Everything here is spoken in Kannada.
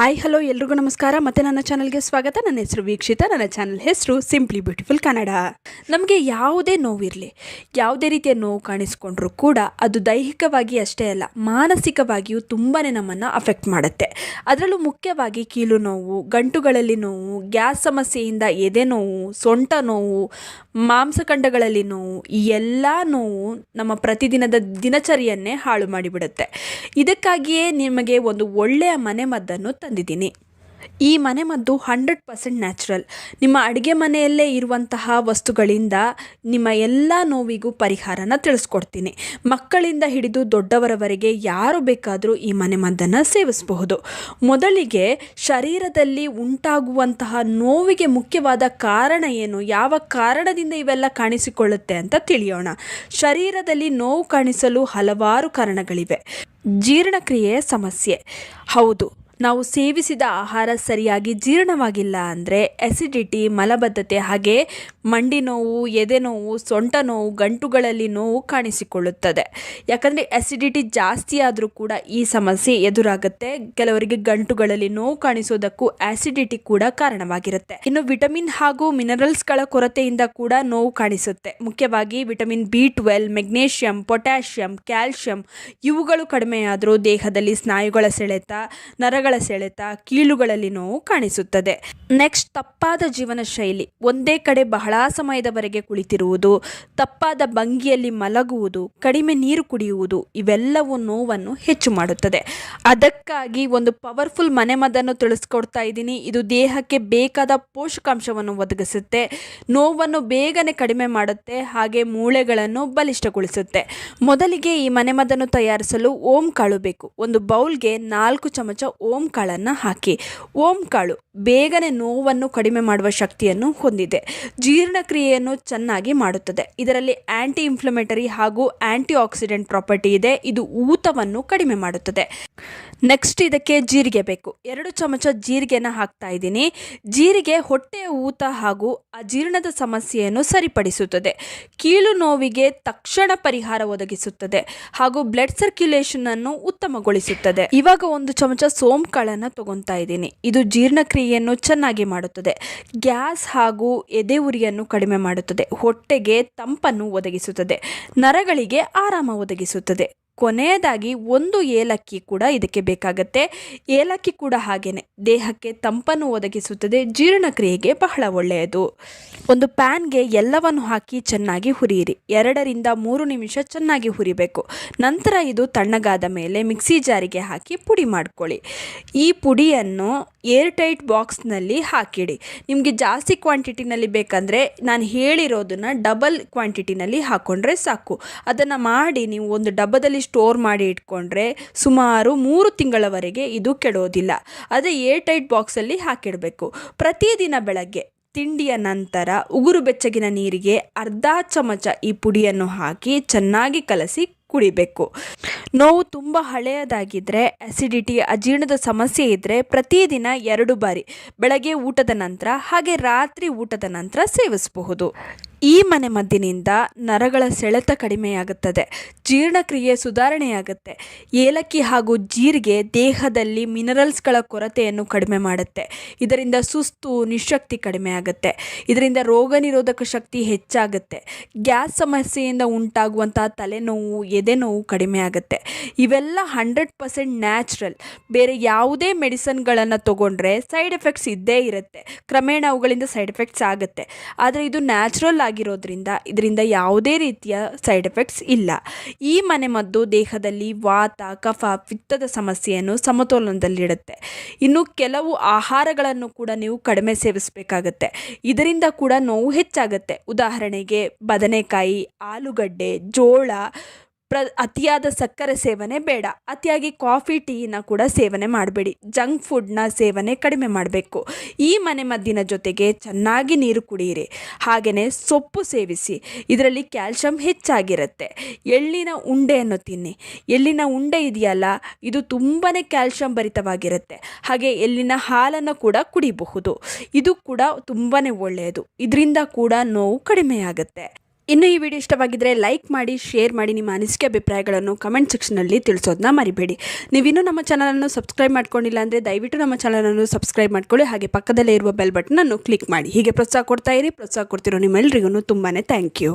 ಹಾಯ್ ಹಲೋ ಎಲ್ರಿಗೂ ನಮಸ್ಕಾರ. ಮತ್ತು ನನ್ನ ಚಾನಲ್ಗೆ ಸ್ವಾಗತ. ನನ್ನ ಹೆಸರು ವೀಕ್ಷಿತ. ನನ್ನ ಚಾನಲ್ ಹೆಸರು ಸಿಂಪ್ಲಿ ಬ್ಯೂಟಿಫುಲ್ ಕನ್ನಡ. ನಮಗೆ ಯಾವುದೇ ನೋವಿರಲಿ, ಯಾವುದೇ ರೀತಿಯ ನೋವು ಕಾಣಿಸ್ಕೊಂಡ್ರೂ ಕೂಡ ಅದು ದೈಹಿಕವಾಗಿ ಅಷ್ಟೇ ಅಲ್ಲ, ಮಾನಸಿಕವಾಗಿಯೂ ತುಂಬಾ ನಮ್ಮನ್ನು ಅಫೆಕ್ಟ್ ಮಾಡುತ್ತೆ. ಅದರಲ್ಲೂ ಮುಖ್ಯವಾಗಿ ಕೀಲು ನೋವು, ಗಂಟುಗಳಲ್ಲಿ ನೋವು, ಗ್ಯಾಸ್ ಸಮಸ್ಯೆಯಿಂದ ಎದೆ ನೋವು, ಸೊಂಟ ನೋವು, ಮಾಂಸಖಂಡಗಳಲ್ಲಿ ನೋವು, ಈ ಎಲ್ಲ ನೋವು ನಮ್ಮ ಪ್ರತಿದಿನದ ದಿನಚರಿಯನ್ನೇ ಹಾಳು ಮಾಡಿಬಿಡುತ್ತೆ. ಇದಕ್ಕಾಗಿಯೇ ನಿಮಗೆ ಒಂದು ಒಳ್ಳೆಯ ಮನೆಮದ್ದನ್ನು ತಂದಿದ್ದೀನಿ. ಈ ಮನೆಮದ್ದು 100% ನ್ಯಾಚುರಲ್. ನಿಮ್ಮ ಅಡುಗೆ ಮನೆಯಲ್ಲೇ ಇರುವಂತಹ ವಸ್ತುಗಳಿಂದ ನಿಮ್ಮ ಎಲ್ಲ ನೋವಿಗೂ ಪರಿಹಾರನ ತಿಳಿಸ್ಕೊಡ್ತೀನಿ. ಮಕ್ಕಳಿಂದ ಹಿಡಿದು ದೊಡ್ಡವರವರೆಗೆ ಯಾರು ಬೇಕಾದರೂ ಈ ಮನೆಮದ್ದನ್ನು ಸೇವಿಸಬಹುದು. ಮೊದಲಿಗೆ ಶರೀರದಲ್ಲಿ ಉಂಟಾಗುವಂತಹ ನೋವಿಗೆ ಮುಖ್ಯವಾದ ಕಾರಣ ಏನು, ಯಾವ ಕಾರಣದಿಂದ ಇವೆಲ್ಲ ಕಾಣಿಸಿಕೊಳ್ಳುತ್ತೆ ಅಂತ ತಿಳಿಯೋಣ. ಶರೀರದಲ್ಲಿ ನೋವು ಕಾಣಿಸಲು ಹಲವಾರು ಕಾರಣಗಳಿವೆ. ಜೀರ್ಣಕ್ರಿಯೆಯ ಸಮಸ್ಯೆ. ಹೌದು, ನಾವು ಸೇವಿಸಿದ ಆಹಾರ ಸರಿಯಾಗಿ ಜೀರ್ಣವಾಗಿಲ್ಲ ಅಂದರೆ ಅಸಿಡಿಟಿ, ಮಲಬದ್ಧತೆ, ಹಾಗೆ ಮಂಡಿ ನೋವು, ಎದೆ ನೋವು, ಸೊಂಟ ನೋವು, ಗಂಟುಗಳಲ್ಲಿ ನೋವು ಕಾಣಿಸಿಕೊಳ್ಳುತ್ತದೆ. ಯಾಕಂದರೆ ಅಸಿಡಿಟಿ ಜಾಸ್ತಿ ಆದರೂ ಕೂಡ ಈ ಸಮಸ್ಯೆ ಎದುರಾಗುತ್ತೆ. ಕೆಲವರಿಗೆ ಗಂಟುಗಳಲ್ಲಿ ನೋವು ಕಾಣಿಸೋದಕ್ಕೂ ಆಸಿಡಿಟಿ ಕೂಡ ಕಾರಣವಾಗಿರುತ್ತೆ. ಇನ್ನು ವಿಟಮಿನ್ ಹಾಗೂ ಮಿನರಲ್ಸ್ಗಳ ಕೊರತೆಯಿಂದ ಕೂಡ ನೋವು ಕಾಣಿಸುತ್ತೆ. ಮುಖ್ಯವಾಗಿ vitamin B12, magnesium, potassium, calcium ಇವುಗಳು ಕಡಿಮೆಯಾದರೂ ದೇಹದಲ್ಲಿ ಸ್ನಾಯುಗಳ ಸೆಳೆತ, ನರಗಳ ಸೆಳೆತ, ಕೀಲುಗಳಲ್ಲಿ ನೋವು ಕಾಣಿಸುತ್ತದೆ. ನೆಕ್ಸ್ಟ್, ತಪ್ಪಾದ ಜೀವನ ಶೈಲಿ. ಒಂದೇ ಕಡೆ ಬಹಳ ಸಮಯದವರೆಗೆ ಕುಳಿತಿರುವುದು, ತಪ್ಪಾದ ಭಂಗಿಯಲ್ಲಿ ಮಲಗುವುದು, ಕಡಿಮೆ ನೀರು ಕುಡಿಯುವುದು ಇವೆಲ್ಲವೂ ನೋವನ್ನು ಹೆಚ್ಚು ಮಾಡುತ್ತದೆ. ಅದಕ್ಕಾಗಿ ಒಂದು ಪವರ್ಫುಲ್ ಮನೆಮದ್ದನ್ನು ತಿಳಿಸ್ಕೊಡ್ತಾ ಇದ್ದೀನಿ. ಇದು ದೇಹಕ್ಕೆ ಬೇಕಾದ ಪೋಷಕಾಂಶವನ್ನು ಒದಗಿಸುತ್ತೆ, ನೋವನ್ನು ಬೇಗನೆ ಕಡಿಮೆ ಮಾಡುತ್ತೆ, ಹಾಗೆ ಮೂಳೆಗಳನ್ನು ಬಲಿಷ್ಠಗೊಳಿಸುತ್ತೆ. ಮೊದಲಿಗೆ ಈ ಮನೆಮದ್ದನ್ನು ತಯಾರಿಸಲು ಓಂ ಕಾಳು ಬೇಕು. ಒಂದು ಬೌಲ್ಗೆ 4 ಚಮಚ ಓಂ ಕಾಳನ್ನು ಹಾಕಿ. ಓಂ ಕಾಳು ಬೇಗನೆ ನೋವನ್ನು ಕಡಿಮೆ ಮಾಡುವ ಶಕ್ತಿಯನ್ನು ಹೊಂದಿದೆ. ಜೀರ್ಣಕ್ರಿಯೆಯನ್ನು ಚೆನ್ನಾಗಿ ಮಾಡುತ್ತದೆ. ಇದರಲ್ಲಿ ಆಂಟಿ ಇನ್ಫ್ಲಮೇಟರಿ ಹಾಗೂ ಆಂಟಿ ಆಕ್ಸಿಡೆಂಟ್ ಪ್ರಾಪರ್ಟಿ ಇದೆ. ಇದು ಊತವನ್ನು ಕಡಿಮೆ ಮಾಡುತ್ತದೆ. ನೆಕ್ಸ್ಟ್, ಇದಕ್ಕೆ ಜೀರಿಗೆ ಬೇಕು. 2 ಚಮಚ ಜೀರಿಗೆನ ಹಾಕ್ತಾ ಇದ್ದೀನಿ. ಜೀರಿಗೆ ಹೊಟ್ಟೆಯ ಊತ ಹಾಗೂ ಅಜೀರ್ಣದ ಸಮಸ್ಯೆಯನ್ನು ಸರಿಪಡಿಸುತ್ತದೆ. ಕೀಲು ನೋವಿಗೆ ತಕ್ಷಣ ಪರಿಹಾರ ಒದಗಿಸುತ್ತದೆ ಹಾಗೂ ಬ್ಲಡ್ ಸರ್ಕ್ಯುಲೇಷನ್ ಅನ್ನು ಉತ್ತಮಗೊಳಿಸುತ್ತದೆ. ಇವಾಗ 1 ಚಮಚ ಸೋಂಪು ಕಾಳನ್ನು ತಗೊತಾ ಇದ್ದೀನಿ. ಇದು ಜೀರ್ಣಕ್ರಿಯೆಯನ್ನು ಚೆನ್ನಾಗಿ ಮಾಡುತ್ತದೆ. ಗ್ಯಾಸ್ ಹಾಗೂ ಎದೆ ಉರಿಯನ್ನು ಕಡಿಮೆ ಮಾಡುತ್ತದೆ. ಹೊಟ್ಟೆಗೆ ತಂಪನ್ನು ಒದಗಿಸುತ್ತದೆ. ನರಗಳಿಗೆ ಆರಾಮ ಒದಗಿಸುತ್ತದೆ. ಕೊನೆಯದಾಗಿ 1 ಏಲಕ್ಕಿ ಕೂಡ ಇದಕ್ಕೆ ಬೇಕಾಗತ್ತೆ. ಏಲಕ್ಕಿ ಕೂಡ ಹಾಗೇನೆ ದೇಹಕ್ಕೆ ತಂಪನ್ನು ಒದಗಿಸುತ್ತದೆ. ಜೀರ್ಣಕ್ರಿಯೆಗೆ ಬಹಳ ಒಳ್ಳೆಯದು. ಒಂದು ಪ್ಯಾನ್ಗೆ ಎಲ್ಲವನ್ನು ಹಾಕಿ ಚೆನ್ನಾಗಿ ಹುರಿಯಿರಿ. 2 ರಿಂದ 3 ನಿಮಿಷ ಚೆನ್ನಾಗಿ ಹುರಿಬೇಕು. ನಂತರ ಇದು ತಣ್ಣಗಾದ ಮೇಲೆ ಮಿಕ್ಸಿ ಜಾರಿಗೆ ಹಾಕಿ ಪುಡಿ ಮಾಡ್ಕೊಳ್ಳಿ. ಈ ಪುಡಿಯನ್ನು ಏರ್ ಟೈಟ್ ಬಾಕ್ಸ್ನಲ್ಲಿ ಹಾಕಿಡಿ. ನಿಮಗೆ ಜಾಸ್ತಿ ಕ್ವಾಂಟಿಟಿನಲ್ಲಿ ಬೇಕಂದರೆ ನಾನು ಹೇಳಿರೋದನ್ನು ಡಬಲ್ ಕ್ವಾಂಟಿಟಿನಲ್ಲಿ ಹಾಕ್ಕೊಂಡ್ರೆ ಸಾಕು. ಅದನ್ನು ಮಾಡಿ ನೀವು ಒಂದು ಡಬ್ಬದಲ್ಲಿ ಸ್ಟೋರ್ ಮಾಡಿ ಇಟ್ಕೊಂಡ್ರೆ ಸುಮಾರು 3 ತಿಂಗಳವರೆಗೆ ಇದು ಕೆಡೋದಿಲ್ಲ. ಅದೇ ಏರ್ ಟೈಟ್ ಬಾಕ್ಸಲ್ಲಿ ಹಾಕಿಡಬೇಕು. ಪ್ರತಿದಿನ ಬೆಳಗ್ಗೆ ತಿಂಡಿಯ ನಂತರ ಉಗುರು ಬೆಚ್ಚಗಿನ ನೀರಿಗೆ ಅರ್ಧ ಚಮಚ ಈ ಪುಡಿಯನ್ನು ಹಾಕಿ ಚೆನ್ನಾಗಿ ಕಲಸಿ ಕುಡಿಬೇಕು. ನೋವು ತುಂಬ ಹಳೆಯದಾಗಿದ್ದರೆ, ಅಸಿಡಿಟಿ, ಅಜೀರ್ಣದ ಸಮಸ್ಯೆ ಇದ್ದರೆ ಪ್ರತಿದಿನ 2 ಬಾರಿ ಬೆಳಗ್ಗೆ ಊಟದ ನಂತರ ಹಾಗೆ ರಾತ್ರಿ ಊಟದ ನಂತರ ಸೇವಿಸಬಹುದು. ಈ ಮನೆಮದ್ದಿನಿಂದ ನರಗಳ ಸೆಳೆತ ಕಡಿಮೆಯಾಗುತ್ತದೆ, ಜೀರ್ಣಕ್ರಿಯೆ ಸುಧಾರಣೆಯಾಗುತ್ತೆ. ಏಲಕ್ಕಿ ಹಾಗೂ ಜೀರಿಗೆ ದೇಹದಲ್ಲಿ ಮಿನರಲ್ಸ್ಗಳ ಕೊರತೆಯನ್ನು ಕಡಿಮೆ ಮಾಡುತ್ತೆ. ಇದರಿಂದ ಸುಸ್ತು, ನಿಶಕ್ತಿ ಕಡಿಮೆ ಆಗುತ್ತೆ. ಇದರಿಂದ ರೋಗ ನಿರೋಧಕ ಶಕ್ತಿ ಹೆಚ್ಚಾಗುತ್ತೆ. ಗ್ಯಾಸ್ ಸಮಸ್ಯೆಯಿಂದ ಉಂಟಾಗುವಂತಹ ತಲೆನೋವು, ಎದೆ ನೋವು ಕಡಿಮೆ ಆಗುತ್ತೆ. ಇವೆಲ್ಲ 100% ನ್ಯಾಚುರಲ್. ಬೇರೆ ಯಾವುದೇ ಮೆಡಿಸಿನ್ಗಳನ್ನು ತಗೊಂಡ್ರೆ ಸೈಡ್ ಎಫೆಕ್ಟ್ಸ್ ಇದ್ದೇ ಇರುತ್ತೆ. ಕ್ರಮೇಣ ಅವುಗಳಿಂದ ಸೈಡ್ ಎಫೆಕ್ಟ್ಸ್ ಆಗುತ್ತೆ. ಆದರೆ ಇದು ನ್ಯಾಚುರಲ್ ಆಗಿರೋದ್ರಿಂದ ಇದರಿಂದ ಯಾವುದೇ ರೀತಿಯ ಸೈಡ್ ಎಫೆಕ್ಟ್ಸ್ ಇಲ್ಲ. ಈ ಮನೆಮದ್ದು ದೇಹದಲ್ಲಿ ವಾತ, ಕಫ, ಪಿತ್ತದ ಸಮಸ್ಯೆಯನ್ನು ಸಮತೋಲನದಲ್ಲಿಡುತ್ತೆ. ಇನ್ನು ಕೆಲವು ಆಹಾರಗಳನ್ನು ಕೂಡ ನೀವು ಕಡಿಮೆ ಸೇವಿಸಬೇಕಾಗತ್ತೆ. ಇದರಿಂದ ಕೂಡ ನೋವು ಹೆಚ್ಚಾಗುತ್ತೆ. ಉದಾಹರಣೆಗೆ ಬದನೆಕಾಯಿ, ಆಲೂಗಡ್ಡೆ, ಜೋಳ, ಅತಿಯಾದ ಸಕ್ಕರೆ ಸೇವನೆ ಬೇಡ. ಅತಿಯಾಗಿ ಕಾಫಿ, ಟೀನ ಕೂಡ ಸೇವನೆ ಮಾಡಬೇಡಿ. ಜಂಕ್ ಫುಡ್ನ ಸೇವನೆ ಕಡಿಮೆ ಮಾಡಬೇಕು. ಈ ಮನೆಮದ್ದಿನ ಜೊತೆಗೆ ಚೆನ್ನಾಗಿ ನೀರು ಕುಡಿಯಿರಿ. ಹಾಗೆಯೇ ಸೊಪ್ಪು ಸೇವಿಸಿ. ಇದರಲ್ಲಿ ಕ್ಯಾಲ್ಶಿಯಂ ಹೆಚ್ಚಾಗಿರುತ್ತೆ. ಎಳ್ಳಿನ ಉಂಡೆಯನ್ನು ತಿನ್ನಿ. ಎಳ್ಳಿನ ಉಂಡೆ ಇದೆಯಲ್ಲ, ಇದು ತುಂಬಾ ಕ್ಯಾಲ್ಶಿಯಂ ಭರಿತವಾಗಿರುತ್ತೆ. ಹಾಗೆ ಎಳ್ಳಿನ ಹಾಲನ್ನು ಕೂಡ ಕುಡಿಬಹುದು. ಇದು ಕೂಡ ತುಂಬಾ ಒಳ್ಳೆಯದು. ಇದರಿಂದ ಕೂಡ ನೋವು ಕಡಿಮೆಯಾಗುತ್ತೆ. ಇನ್ನು ಈ ವಿಡಿಯೋ ಇಷ್ಟವಾಗಿದ್ದರೆ ಲೈಕ್ ಮಾಡಿ, ಶೇರ್ ಮಾಡಿ, ನಿಮ್ಮ ಅನಿಸಿಕೆ ಅಭಿಪ್ರಾಯಗಳನ್ನು ಕಮೆಂಟ್ ಸೆಕ್ಷನಲ್ಲಿ ತಿಳಿಸೋದನ್ನ ಮರಿಬೇಡಿ. ನೀವಿನ್ನೂ ನಮ್ಮ ಚಾನಲನ್ನು ಸಬ್ಸ್ಕ್ರೈಬ್ ಮಾಡ್ಕೊಂಡಿಲ್ಲ ಅಂದರೆ ದಯವಿಟ್ಟು ನಮ್ಮ ಚಾನಲನ್ನು ಸಬ್ಸ್ಕ್ರೈಬ್ ಮಾಡ್ಕೊಳ್ಳಿ. ಹಾಗೆ ಪಕ್ಕದಲ್ಲೇ ಇರುವ ಬೆಲ್ ಬಟನನ್ನು ಕ್ಲಿಕ್ ಮಾಡಿ. ಹೀಗೆ ಪ್ರೋತ್ಸಾಹ ಕೊಡ್ತಾ ಇರಿ. ಪ್ರೋತ್ಸಾಹ ಕೊಡ್ತಿರೋ ನಿಮ್ಮೆಲ್ಲರಿಗೂ ತುಂಬಾ ಥ್ಯಾಂಕ್ ಯು.